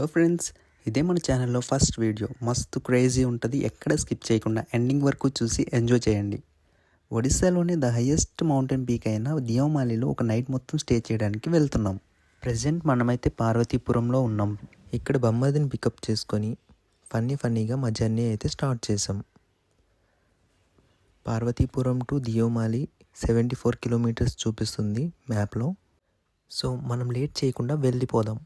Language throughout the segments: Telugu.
హలో ఫ్రెండ్స్, ఇదే మన ఛానల్లో ఫస్ట్ వీడియో. మస్తు క్రేజీ ఉంటుంది, ఎక్కడ స్కిప్ చేయకుండా ఎండింగ్ వరకు చూసి ఎంజాయ్ చేయండి. ఒడిస్సాలోని ద హైయెస్ట్ మౌంటైన్ పీక్ అయిన దియోమాలిలో ఒక నైట్ మొత్తం స్టే చేయడానికి వెళ్తున్నాం. ప్రజెంట్ మనమైతే పార్వతీపురంలో ఉన్నాం. ఇక్కడ బొమ్మదిని పికప్ చేసుకొని ఫన్నీగా మా జర్నీ అయితే స్టార్ట్ చేసాం. పార్వతీపురం టు దియోమాలి 74 కిలోమీటర్స్ చూపిస్తుంది మ్యాప్లో. సో మనం లేట్ చేయకుండా వెళ్ళిపోదాం.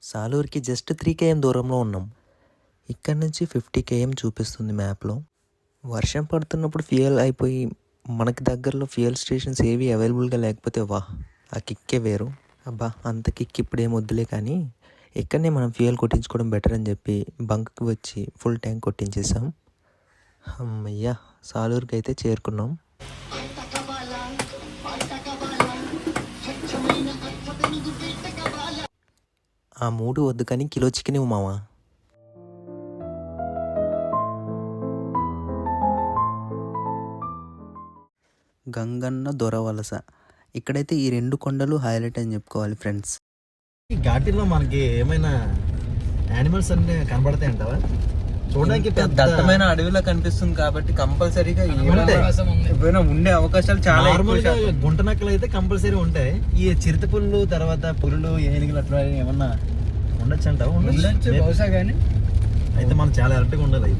సాలూరుకి జస్ట్ 3 km దూరంలో ఉన్నాం. ఇక్కడ నుంచి 50 km చూపిస్తుంది మ్యాప్లో. వర్షం పడుతున్నప్పుడు ఫ్యూయల్ అయిపోయి మనకి దగ్గరలో ఫ్యూయల్ స్టేషన్స్ ఏవి అవైలబుల్గా లేకపోతే ఆ కిక్కే వేరు. అంత కిక్ ఇప్పుడు ఏం వద్దులే, కానీ ఇక్కడనే మనం ఫ్యూయల్ కొట్టించుకోవడం బెటర్ అని చెప్పి బంక్కి వచ్చి ఫుల్ ట్యాంక్ కొట్టించేసాం. అమ్మయ్యా, సాలూరుకి అయితే చేరుకున్నాం. ఆ 3 వద్దు కానీ కిలో చికెన్ ఇవ్వు మావా. గంగన్న దొరవలస, ఇక్కడైతే ఈ 2 కొండలు హైలైట్ అని చెప్పుకోవాలి ఫ్రెండ్స్. ఈ ఘాటీలో మనకి ఏమైనా యానిమల్స్ అన్నీ కనబడతాయి అంటావా? చూడడానికి దట్టమైన అడవిలో కనిపిస్తుంది కాబట్టి కంపల్సరీగా ఉండే అవకాశాలు చాలా. గుంట నక్కలు అయితే కంపల్సరీ ఉంటాయి. ఈ చిరుతపుల్లు, తర్వాత పులులు, ఏనుగులు అట్లా ఏమన్నా ఉండొచ్చు అంటావా? బహుశా కానీ అయితే మనం చాలా అలర్ట్గా ఉండాలి.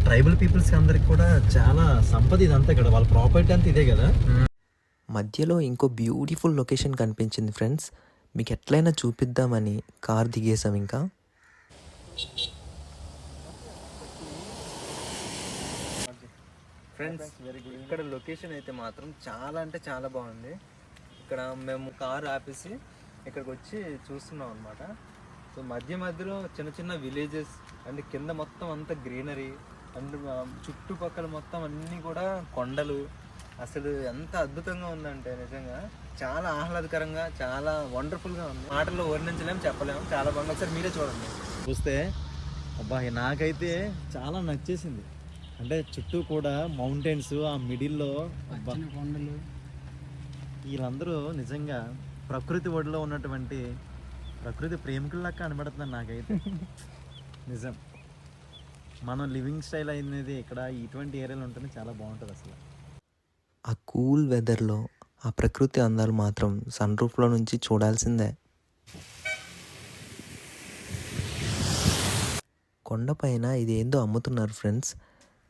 ట్రైబల్ పీపుల్స్ అందరికి కూడా చాలా సంపద ఇదంతా, ఇక్కడ వాళ్ళ ప్రాపర్టీ అంతా ఇదే కదా. మధ్యలో ఇంకో బ్యూటిఫుల్ లొకేషన్ కనిపించింది ఫ్రెండ్స్, మీకు ఎట్లయినా చూపిద్దామని కార్ దిగేసాం. ఇంకా ఫ్రెండ్స్, ఇక్కడ లొకేషన్ అయితే మాత్రం చాలా అంటే చాలా బాగుంది. ఇక్కడ మేము కార్ ఆపేసి ఇక్కడికి వచ్చి చూస్తున్నాం అనమాట. సో మధ్యలో చిన్న విలేజెస్ అండ్ కింద మొత్తం అంతా గ్రీనరీ అండ్ చుట్టుపక్కల మొత్తం అన్నీ కూడా కొండలు. అసలు ఎంత అద్భుతంగా ఉందంటే నిజంగా చాలా ఆహ్లాదకరంగా, చాలా వండర్ఫుల్గా ఉంది. మాటల్లో వర్ణించలేము, చెప్పలేము. చాలా బాగుంది. ఒకసారి మీరే చూడండి. చూస్తే నాకైతే చాలా నచ్చేసింది. అంటే చుట్టూ కూడా మౌంటైన్స్, ఆ మిడిల్లో కొండలు. వీళ్ళందరూ నిజంగా ప్రకృతి ఒడిలో ఉన్నటువంటి ప్రకృతి ప్రేమికుల్లా కనబడుతున్నారు నాకైతే. నిజం, మనం లివింగ్ స్టైల్ అనేది ఇక్కడ ఇటువంటి ఏరియాలో ఉంటేనే చాలా బాగుంటుంది. అసలు ఆ కూల్ వెదర్లో ఆ ప్రకృతి అందాలు మాత్రం సన్ రూఫ్లో నుంచి చూడాల్సిందే. కొండపైన ఇది ఏందో అమ్ముతున్నారు ఫ్రెండ్స్.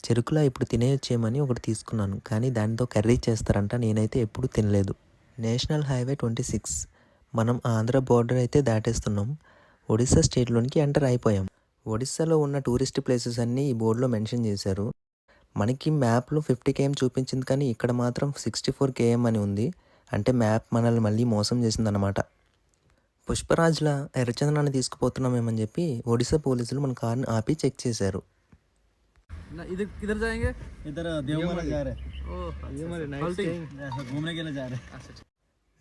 చెరుకులా ఇప్పుడు తినేయొచ్చేమని ఒకటి తీసుకున్నాను, కానీ దానితో కర్రీ చేస్తారంట. నేనైతే ఎప్పుడూ తినలేదు. నేషనల్ హైవే 26, మనం ఆంధ్ర బోర్డర్ అయితే దాటేస్తున్నాం. ఒడిస్సా స్టేట్లోనికి ఎంటర్ అయిపోయాం. ఒడిస్సాలో ఉన్న టూరిస్ట్ ప్లేసెస్ అన్నీ ఈ బోర్డులో మెన్షన్ చేశారు. మనకి మ్యాప్లో 50 km చూపించింది, కానీ ఇక్కడ మాత్రం 64 km అని ఉంది. అంటే మ్యాప్ మనల్ని మళ్ళీ మోసం చేసిందనమాట. పుష్పరాజ్లా ఎర్రచందనాన్ని తీసుకుపోతున్నామేమని చెప్పి ఒడిస్సా పోలీసులు మన కార్ని ఆపి చెక్ చేశారు.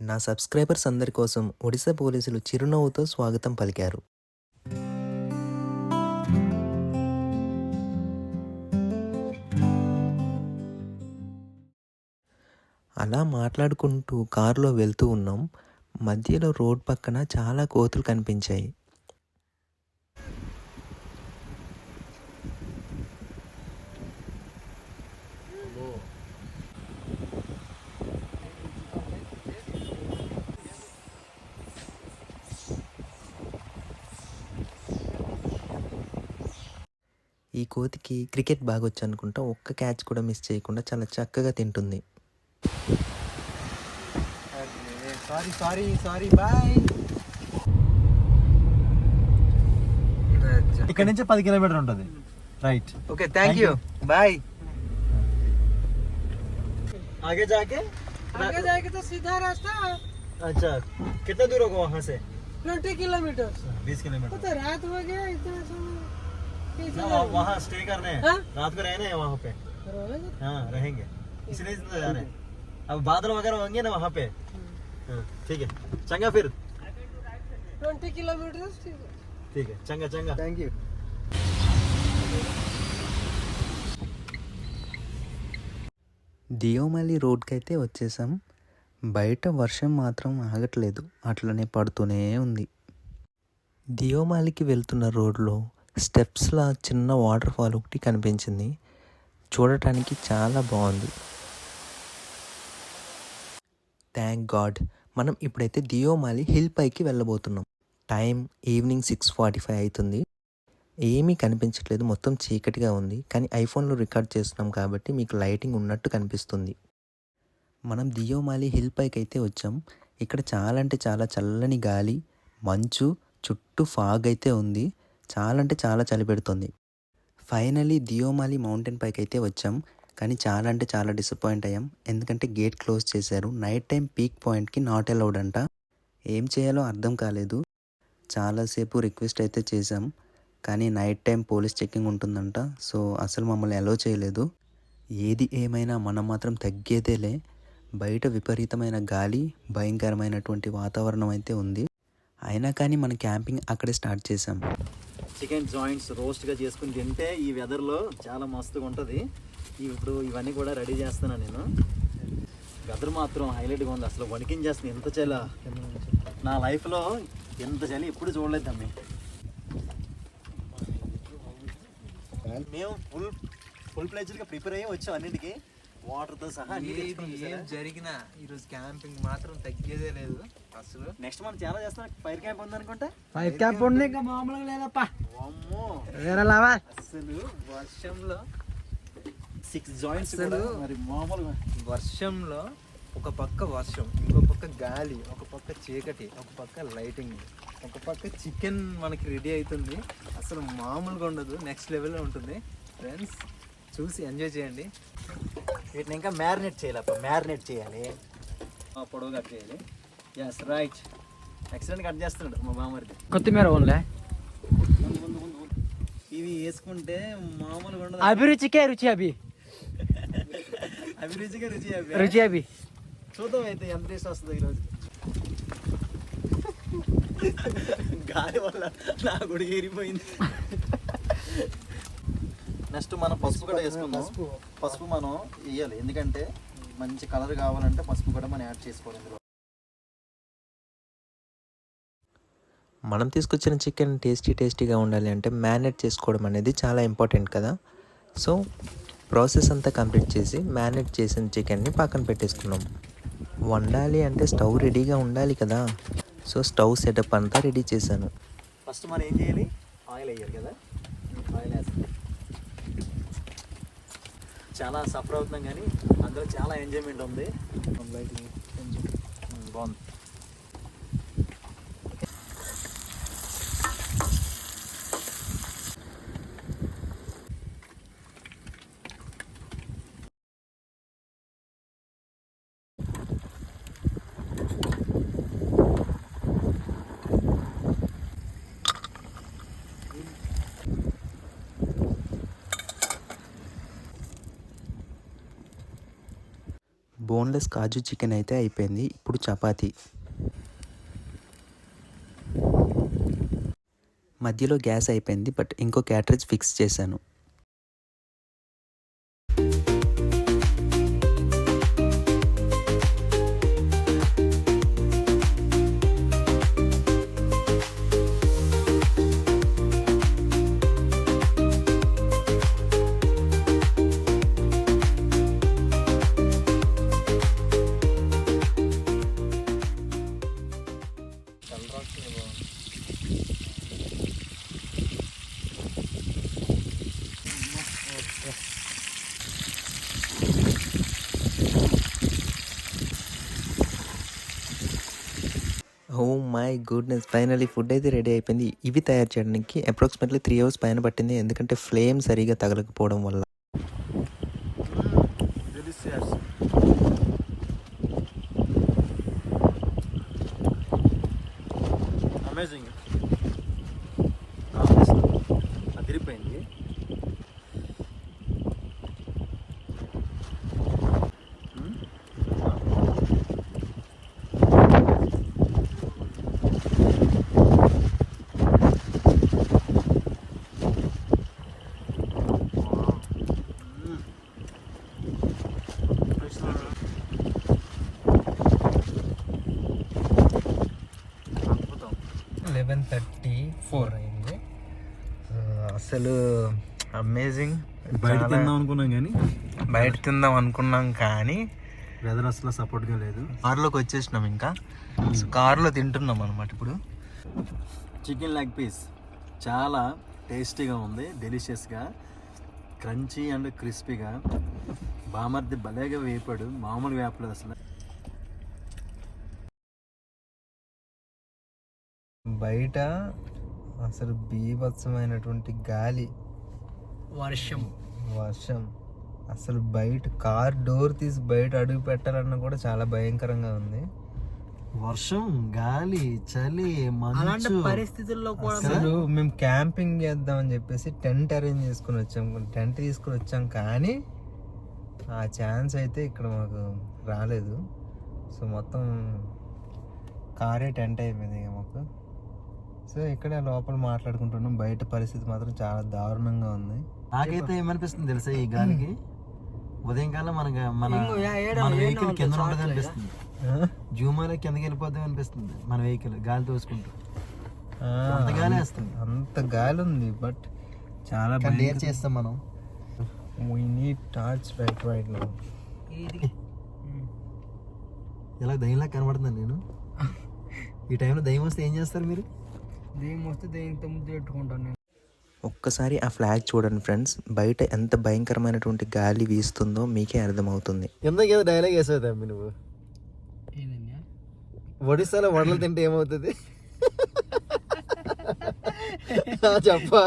నా సబ్స్క్రైబర్స్ అందరి కోసం ఒడిస్సా పోలీసులు చిరునవ్వుతో స్వాగతం పలికారు. అలా మాట్లాడుకుంటూ కారులో వెళ్తూ ఉన్నాం. మధ్యలో రోడ్ పక్కన చాలా కోతులు కనిపించాయి. ఈ కోతికి క్రికెట్ బాగా వచ్చు అనుకుంటా. ఒక్క క్యాచ్ కూడా మిస్ చేయకుండా చాలా చక్కగా తింటుంది. Sorry bye. ఇక్కడ నుంచి 10 కిలోమీటర్ ఉంటుంది. Right, okay, thank you, bye. आगे जाके तो सीधा रास्ता. अच्छा, कितना दूर होगा वहाँ से? 20 किलोमीटर. 20 किलोमीटर. तो रात हो गया इतना समय. वहाँ स्टे करने हैं. रात को रहने हैं वहाँ पे. हाँ, रहेंगे, इसलिए जा रहे हैं. अब बादल वगैरह होंगे ना वहाँ पे. ठीक है, चंगा फिर. 20 किलोमीटर. ठीक है, चंगा. Thank you. దియోమాలి రోడ్కి అయితే వచ్చేసాం. బయట వర్షం మాత్రం ఆగట్లేదు, అట్లనే పడుతూనే ఉంది. దియోమాలికి వెళ్తున్న రోడ్లో స్టెప్స్లా చిన్న వాటర్ ఫాల్ ఒకటి కనిపించింది. చూడటానికి చాలా బాగుంది. థ్యాంక్ గాడ్ మనం ఇప్పుడైతే దియోమాలి హిల్ పైకి వెళ్ళబోతున్నాం. టైం ఈవినింగ్ 6:45 అవుతుంది. ఏమీ కనిపించట్లేదు, మొత్తం చీకటిగా ఉంది. కానీ ఐఫోన్లో రికార్డ్ చేస్తున్నాం కాబట్టి మీకు లైటింగ్ ఉన్నట్టు కనిపిస్తుంది. మనం దియోమాలి హిల్ పైకి అయితే వచ్చాం. ఇక్కడ చాలా అంటే చాలా చల్లని గాలి, మంచు, చుట్టూ ఫాగ్ అయితే ఉంది. చాలా అంటే చాలా చలి పెడుతుంది. ఫైనలీ దియోమాలి మౌంటైన్ పైకి అయితే వచ్చాం. కానీ చాలా అంటే చాలా డిసప్పాయింట్ అయ్యాం, ఎందుకంటే గేట్ క్లోజ్ చేశారు. నైట్ టైం పీక్ పాయింట్కి నాట్ అలౌడ్ అంట. ఏం చేయాలో అర్థం కాలేదు. చాలాసేపు రిక్వెస్ట్ అయితే చేశాం, కానీ నైట్ టైం పోలీస్ చెకింగ్ ఉంటుందంట. సో అసలు మమ్మల్ని అలో చేయలేదు. ఏది ఏమైనా మనం మాత్రం తగ్గేదేలే. బయట విపరీతమైన గాలి, భయంకరమైనటువంటి వాతావరణం అయితే ఉంది. అయినా కానీ మన క్యాంపింగ్ అక్కడే స్టార్ట్ చేసాం. చికెన్ జాయింట్స్ రోస్ట్గా చేసుకుని తింటే ఈ వెదర్లో చాలా మస్తుగా ఉంటుంది. ఇప్పుడు ఇవన్నీ కూడా రెడీ చేస్తున్నాను నేను. వెదర్ మాత్రం హైలైట్గా ఉంది, అసలు వణికించేస్తుంది. ఎంత చలి నా లైఫ్లో ఎంత చలి ఎప్పుడు చూడలేదు తమ్మి. మేము ఫుల్ ప్లేజ్గా ప్రిపేర్ అయ్యి వచ్చాం అన్నింటికి, వాటర్తో సహా. ఏం జరిగినా ఈరోజు క్యాంపింగ్ మాత్రం తగ్గేదే లేదు అసలు. నెక్స్ట్ మనం చాలా చేస్తాం. ఫైర్ క్యాంప్ ఉందనుకుంటా. ఫైర్ క్యాంప్ ఉంది, ఇంకా మామూలుగా లేదప్పా. అమ్మో వేరే లావా అసలు వర్షంలో 6 జాయింట్స్ కూడా మరి మామూలుగా. వర్షంలో ఒక పక్క వర్షం, ఇంకో పక్క గాలి, ఒక పక్క చీకటి, ఒక పక్క లైటింగ్, ఒక పక్క చికెన్ మనకి రెడీ అవుతుంది. అసలు మామూలుగా ఉండదు, నెక్స్ట్ లెవెల్లో ఉంటుంది. ఫ్రెండ్స్ చూసి ఎంజాయ్ చేయండి. వీటిని ఇంకా మ్యారినేట్ చేయాలి. పొడవు కట్ చేయాలి. ఎస్ రైట్, ఎక్సలెంట్ కట్ చేస్తున్నాడు మా బామ్మరిది. కొత్తిమీర ఓన్లే. ఇవి వేసుకుంటే మామూలుగా ఉండదు. అభిరుచికే రుచి అభి. అభిరుచిగా రుచి అభి. చూద్దాం అయితే ఎంత టేస్ట్ వస్తుందో ఈరోజు. గాలి వల్ల నా గుడి ఏరిపోయింది. నెక్స్ట్ మనం పసుపు కూడా వేసుకుందాం. పసుపు మనం వేయాలి, ఎందుకంటే మంచి కలర్ కావాలంటే పసుపు కూడా మనం యాడ్ చేసుకోవాలి ఇందులో. మనం తీసుకొచ్చిన చికెన్ టేస్టీగా ఉండాలి అంటే మ్యారినేట్ చేసుకోవడం అనేది చాలా ఇంపార్టెంట్ కదా. సో ప్రాసెస్ అంతా కంప్లీట్ చేసి మ్యారినేట్ చేసిన చికెన్ని పక్కన పెట్టేసుకున్నాం. వండాలి అంటే స్టవ్ రెడీగా ఉండాలి కదా. సో స్టవ్ సెటప్ అంతా రెడీ చేశాను. ఫస్ట్ మనం ఏం చేయాలి, ఆయిల్ వేయాలి కదా. ఆయిల్ వేస్తాం. చాలా సఫర్ అవుతున్నాం కానీ అందులో చాలా ఎంజాయ్మెంట్ ఉంది. బాగుంది. బోన్లెస్ కాజు చికెన్ అయితే అయిపోయింది. ఇప్పుడు చపాతీ. మధ్యలో గ్యాస్ అయిపోయింది, బట్ ఇంకో క్యాటరేజ్ ఫిక్స్ చేశాను. Oh my goodness, finally food అయితే రెడీ అయిపోయింది. ఇవి తయారు చేయడానికి అప్రాక్సిమేట్లీ 3 hours పైన పట్టింది, ఎందుకంటే ఫ్లేమ్ సరిగా తగలకపోవడం వల్ల. అమేజింగ్. అదిరిపోయింది. 11:34 అయింది. అసలు అమేజింగ్. బయట తిందాం అనుకున్నాం కానీ బయట తిందాం అనుకున్నాం కానీ వెదర్ అసలు సపోర్ట్గా లేదు. కార్లోకి వచ్చేసినాం. ఇంకా కార్లో తింటున్నాం అనమాట ఇప్పుడు. చికెన్ లెగ్ పీస్ చాలా టేస్టీగా ఉంది, డెలిషియస్గా, క్రంచీ అండ్ క్రిస్పీగా. బామర్ది భలేగా వేపాడు, మామూలు వేపలేదు అసలు. బయట అసలు బీభత్సమైనటువంటి గాలి, వర్షం. అసలు బయట కార్ డోర్ తీసి బయట అడుగు పెట్టాలన్నా కూడా చాలా భయంకరంగా ఉంది. వర్షం, గాలి, చలి, మంచు పరిస్థితుల్లో అసలు మేము క్యాంపింగ్ చేద్దామని చెప్పేసి టెంట్ అరేంజ్ చేసుకుని వచ్చాం, టెంట్ తీసుకుని వచ్చాం, కానీ ఆ ఛాన్స్ అయితే ఇక్కడ మాకు రాలేదు. సో మొత్తం కారే టెంట్ అయిపోయింది ఇక మాకు. సో ఇక్కడే లోపల మాట్లాడుకుంటున్నాం. బయట పరిస్థితి మాత్రం చాలా దారుణంగా ఉంది. నాకైతే ఏమనిపిస్తుంది తెలుసా, ఈ గాలికి ఉదయం కాలం మన వెహికల్ కింద ఉంటుంది అనిపిస్తుంది. జూమాలో కిందకి వెళ్ళిపోద్దాం అనిపిస్తుంది మన వెహికల్ గాలి తోసుకుంటూ. అంత గాలి వేస్తుంది, అంత గాలి ఉంది. బట్ చాలా డేర్ చేస్తాం మనం. We need torch right now. ఇలా దయ్యంలా కనబడుతుంది నేను. ఈ టైంలో దయ్యం వస్తే ఏం చేస్తారు మీరు? దెయ్యం వస్తే దెయ్యంతో ముద్దు పెట్టుకుంటాను నేను. ఒక్కసారి ఆ ఫ్లాగ్ చూడండి ఫ్రెండ్స్, బయట ఎంత భయంకరమైనటువంటి గాలి వీస్తుందో మీకే అర్థమవుతుంది. ఎందుకు ఏదో డైలాగ్ వేసావు తమ్మి నువ్వు. ఒడిస్సాలో వడలు తింటే ఏమవుతుంది చెప్పా.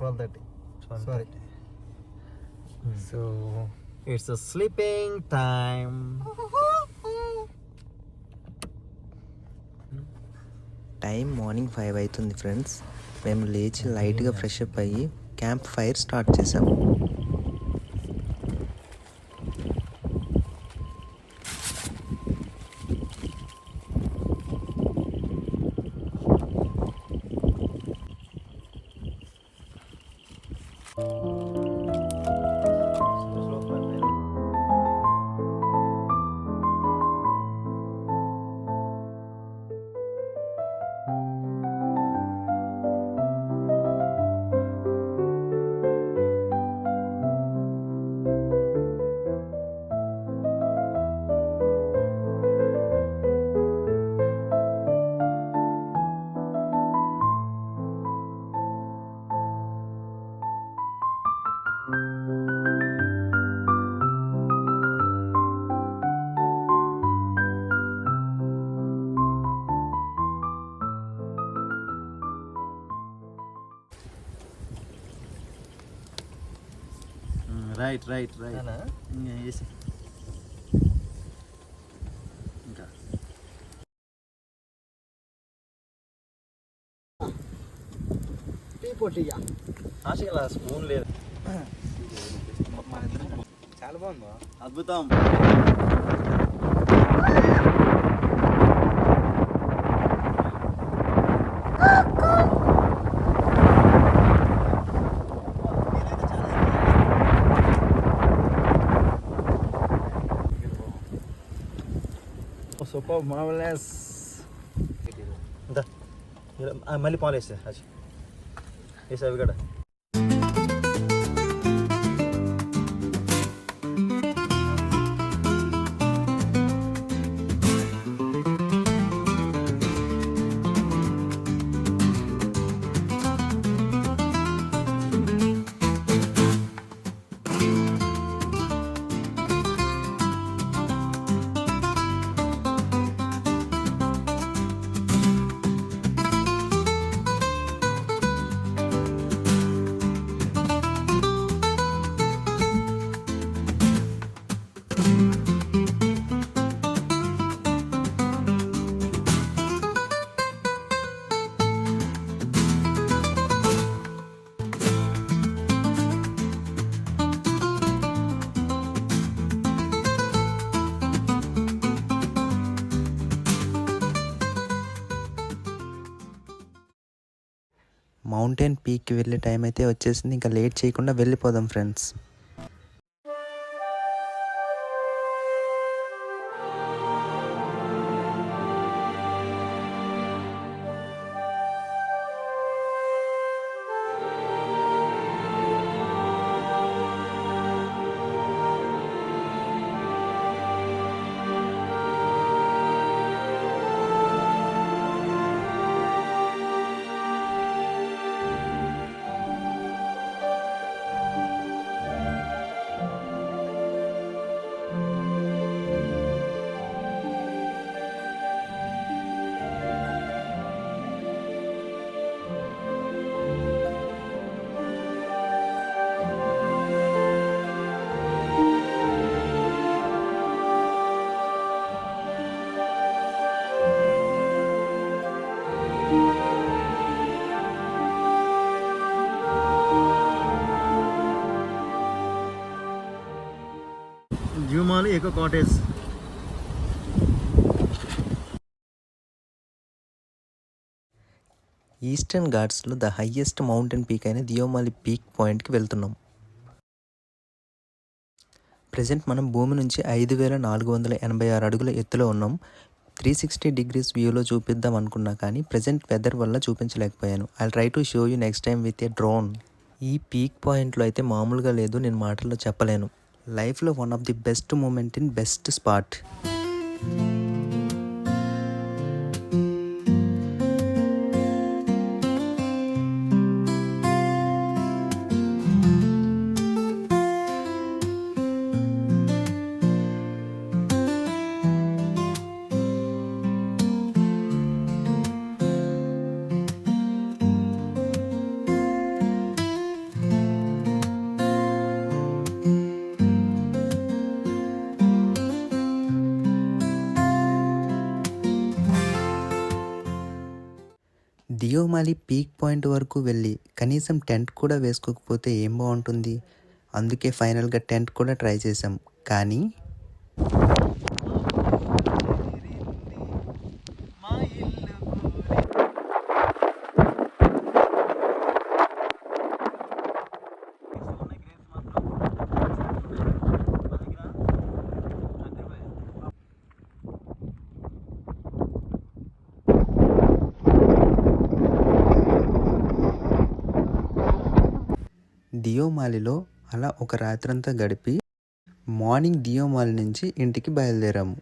12:30. Sorry. So it's sleeping time. Time morning 5 అవుతుంది ఫ్రెండ్స్. మేము లేచి లైట్గా ఫ్రెష్ అప్ అయ్యి క్యాంప్ ఫైర్ స్టార్ట్ చేసాము. రైట్ ఇంకా టీ పొట్టిగా ఆశగా స్పూన్ లేదు. చాలా బాగుందా, అద్భుతం. Super marvellous. మళ్ళీ పాలు వేస్తా వేసా అవి కూడా. మౌంటైన్ పీక్కి వెళ్ళే టైం అయితే వచ్చేసింది. ఇంకా లేట్ చేయకుండా వెళ్ళిపోదాం ఫ్రెండ్స్. Eco cottage. ఈస్టర్న్ ఘాట్స్లో ద హయ్యెస్ట్ మౌంటైన్ పీక్ అయిన దియోమాలి పీక్ పాయింట్కి వెళ్తున్నాం. ప్రజెంట్ మనం భూమి నుంచి 5486 అడుగుల ఎత్తులో ఉన్నాం. 360 degrees వ్యూలో చూపిద్దాం అనుకున్నా కానీ ప్రజెంట్ వెదర్ వల్ల చూపించలేకపోయాను. I try to show you next time with a drone. ఈ పీక్ పాయింట్లో అయితే మామూలుగా లేదు, నేను మాటల్లో చెప్పలేను. లైఫ్లో one of the best moment in best spot. Deomali peak point వరకు వెళ్ళి కనీసం టెంట్ కూడా వేసుకోకపోతే ఏం బాగుంటుంది. అందుకే ఫైనల్గా టెంట్ కూడా ట్రై చేసాం. కానీ దియోమాలిలో అలా ఒక రాత్రంతా గడిపి మార్నింగ్ దియోమాలి నుంచి ఇంటికి బయలుదేరాము.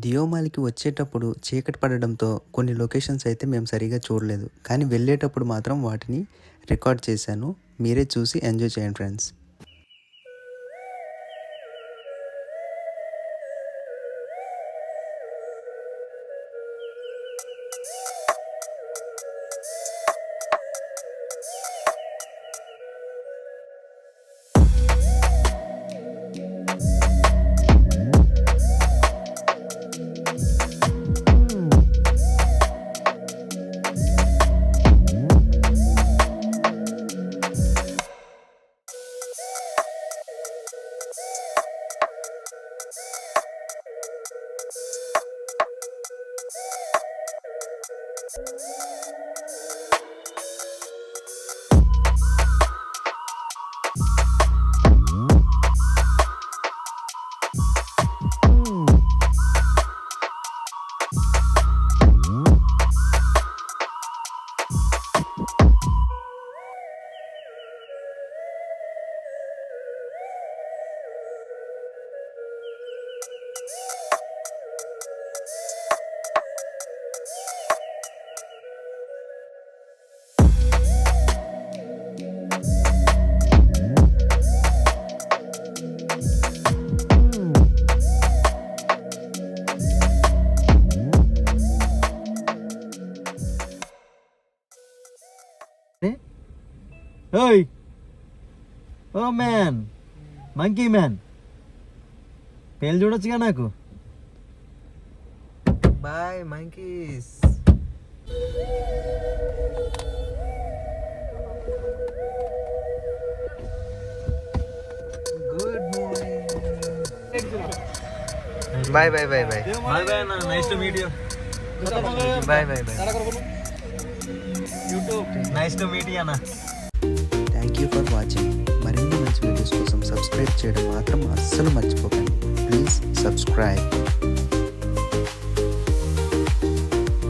దియోమాలికి వచ్చేటప్పుడు చీకటి పడడంతో కొన్ని లొకేషన్స్ అయితే మేము సరిగా చూడలేదు, కానీ వెళ్ళేటప్పుడు మాత్రం వాటిని రికార్డ్ చేశాను. మీరే చూసి ఎంజాయ్ చేయండి friends. Hey! Oh man! Monkey man! పేలు చూడొచ్చుగా నాకు. Bye monkeys. Good morning. Bye bye bye bye. Bye bye అన్న, nice to meet you. Bye bye bye. Nice to meet you అన్న. Thank you for watching. మరిన్ని మంచి వీడియోస్ కోసం సబ్స్క్రైబ్ చేయడం మాత్రం అస్సలు మర్చిపోకండి. Please subscribe.